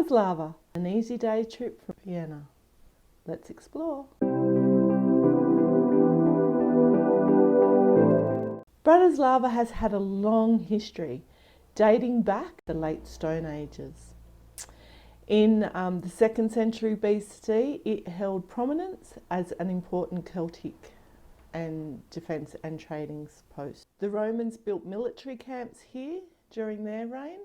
Bratislava, an easy day trip from Vienna. Let's explore. Bratislava has had a long history, dating back to the late Stone Ages. In the 2nd century BC, it held prominence as an important Celtic and defence and trading post. The Romans built military camps here during their reign.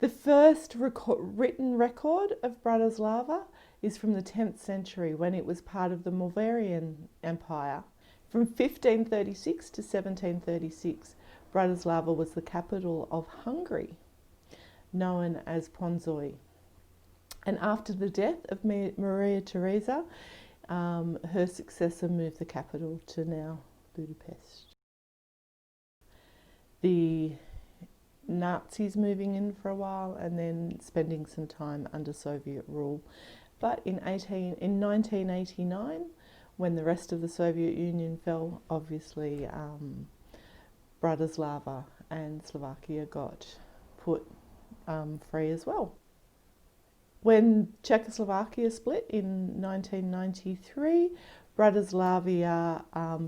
The first written record of Bratislava is from the 10th century, when it was part of the Moravian Empire. From 1536 to 1736, Bratislava was the capital of Hungary, known as Ponzoi. And after the death of Maria Theresa, her successor moved the capital to now Budapest. The Nazis moving in for a while and then spending some time under Soviet rule. But in 1989, when the rest of the Soviet Union fell, obviously Bratislava and Slovakia got put free as well. When Czechoslovakia split in 1993, Bratislava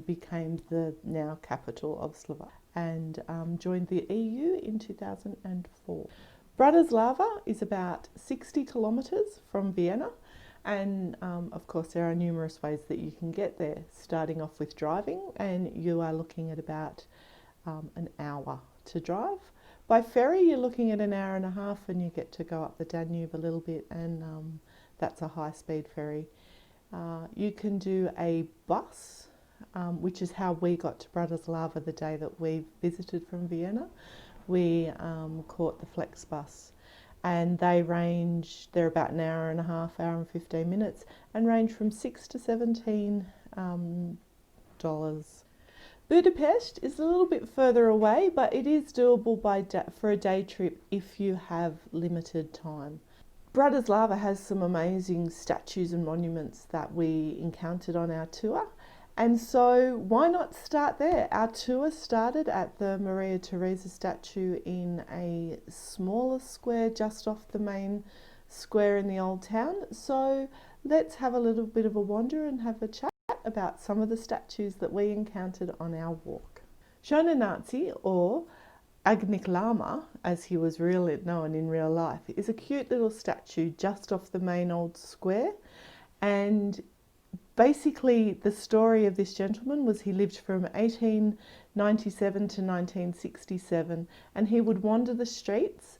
became the now capital of Slovakia and joined the EU in 2004. Bratislava is about 60 kilometres from Vienna, and of course there are numerous ways that you can get there, starting off with driving, and you are looking at about an hour to drive. By ferry you're looking at an hour and a half, and you get to go up the Danube a little bit, and that's a high-speed ferry. You can do a bus, which is how we got to Bratislava the day that we visited from Vienna. We caught the Flex bus, and they're about an hour and a half, hour and 15 minutes, and range from $6 to $17. Budapest is a little bit further away, but it is doable for a day trip if you have limited time. Bratislava has some amazing statues and monuments that we encountered on our tour, and so why not start there? Our tour started at the Maria Theresa statue in a smaller square just off the main square in the old town, so let's have a little bit of a wander and have a chat about some of the statues that we encountered on our walk. Shona Nazi, or Agnik Lama, as he was really known in real life, is a cute little statue just off the main old square. And basically the story of this gentleman was he lived from 1897 to 1967, and he would wander the streets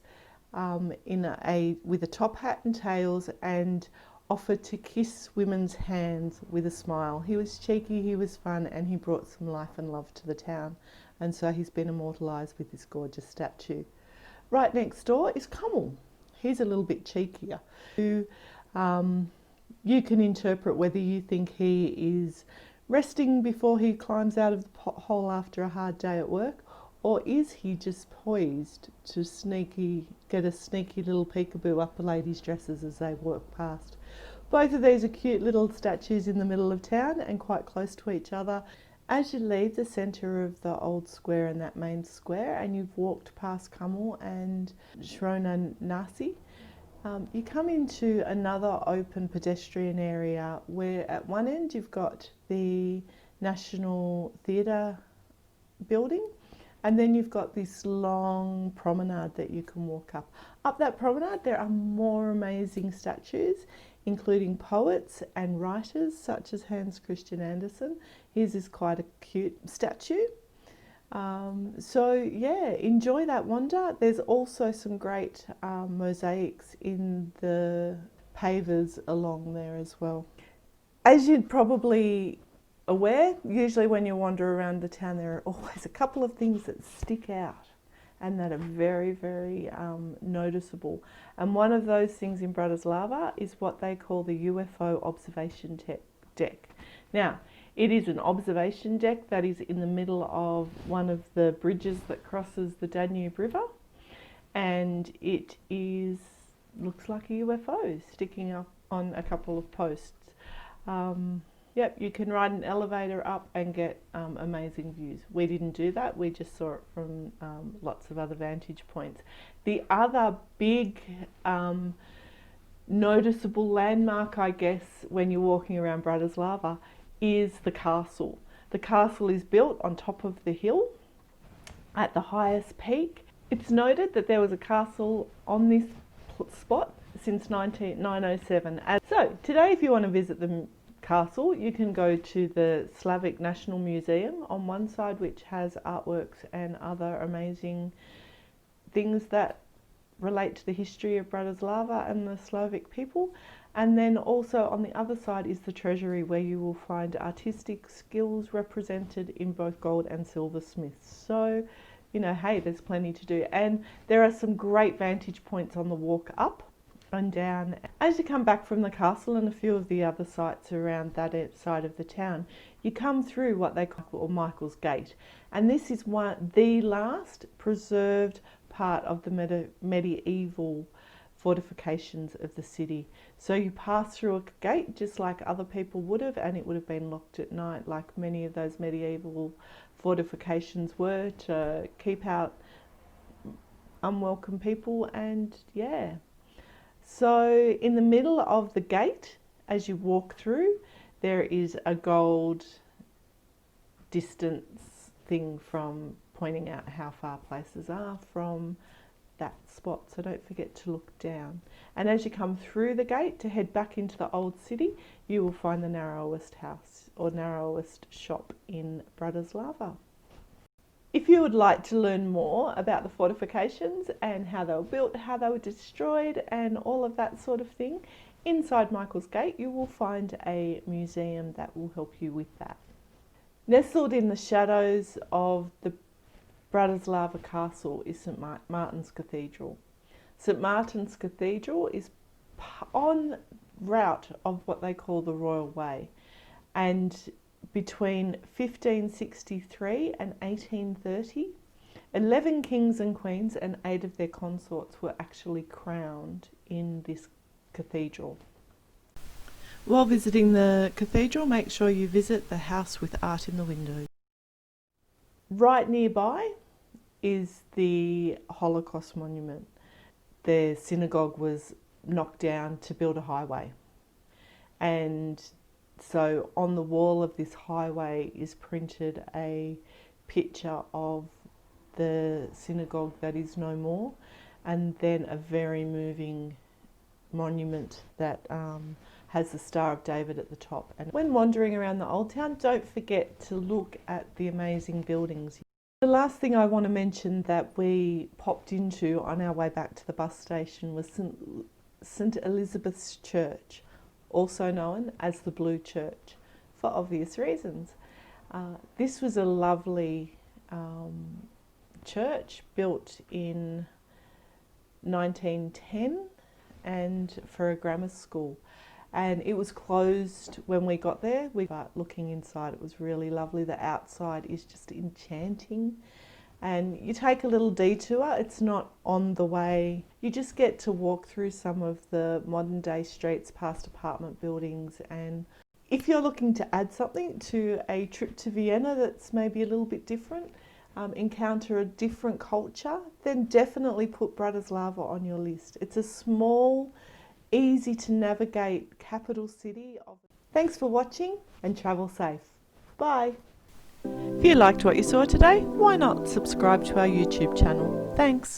with a top hat and tails and offered to kiss women's hands with a smile. He was cheeky, he was fun, and he brought some life and love to the town. And so he's been immortalised with this gorgeous statue. Right next door is Kamal. He's a little bit cheekier. You can interpret whether you think he is resting before he climbs out of the pothole after a hard day at work, or is he just poised to get a sneaky little peekaboo up a lady's dresses as they walk past. Both of these are cute little statues in the middle of town and quite close to each other. As you leave the centre of the old square and that main square, and you've walked past Kamal and Shona Nasi, you come into another open pedestrian area where at one end you've got the National Theatre building, and then you've got this long promenade that you can walk up. Up that promenade there are more amazing statues, including poets and writers such as Hans Christian Andersen. His is quite a cute statue. So yeah, enjoy that wander. There's also some great mosaics in the pavers along there as well. As you'd probably aware, usually when you wander around the town there are always a couple of things that stick out and that are very, very noticeable. And one of those things in Bratislava is what they call the UFO observation deck. Now, it is an observation deck that is in the middle of one of the bridges that crosses the Danube River, and it looks like a UFO sticking up on a couple of posts. Yep, you can ride an elevator up and get amazing views. We didn't do that, we just saw it from lots of other vantage points. The other big noticeable landmark, I guess, when you're walking around Bratislava is the castle. The castle is built on top of the hill at the highest peak. It's noted that there was a castle on this spot since 907. And so today, if you want to visit the castle, you can go to the Slavic National Museum on one side, which has artworks and other amazing things that relate to the history of Bratislava and the Slavic people. And then also on the other side is the treasury, where you will find artistic skills represented in both gold and silver smiths. So, you know, hey, there's plenty to do. And there are some great vantage points on the walk up and down. As you come back from the castle and a few of the other sites around that side of the town, you come through what they call Michael's Gate. And this is the last preserved part of the medieval fortifications of the city. So you pass through a gate just like other people would have, and it would have been locked at night, like many of those medieval fortifications were, to keep out unwelcome people. And yeah, so in the middle of the gate, as you walk through, there is a gold distance thing from pointing out how far places are from that spot, so don't forget to look down. And as you come through the gate to head back into the old city, you will find the narrowest house or narrowest shop in Bratislava. If you would like to learn more about the fortifications and how they were built, how they were destroyed, and all of that sort of thing, inside Michael's Gate you will find a museum that will help you with that. Nestled in the shadows of the Bratislava Castle is St. Martins Cathedral. St. Martins Cathedral is on route of what they call the Royal Way, and between 1563 and 1830, 11 kings and queens and 8 of their consorts were actually crowned in this cathedral. While visiting the cathedral, make sure you visit the house with art in the windows. Right nearby is the Holocaust Monument. The synagogue was knocked down to build a highway, and so on the wall of this highway is printed a picture of the synagogue that is no more, and then a very moving monument that has the Star of David at the top. And when wandering around the Old Town, don't forget to look at the amazing buildings. The last thing I want to mention that we popped into on our way back to the bus station was St. Elizabeth's Church, also known as the Blue Church, for obvious reasons. This was a lovely church built in 1910 and for a grammar school. And it was closed when we got there. But looking inside, it was really lovely. The outside is just enchanting. And you take a little detour. It's not on the way. You just get to walk through some of the modern day streets past apartment buildings. And if you're looking to add something to a trip to Vienna that's maybe a little bit different, encounter a different culture, then definitely put Bratislava on your list. It's a small, easy to navigate capital city. Thanks for watching and travel safe. Bye. If you liked what you saw today, why not subscribe to our YouTube channel? Thanks.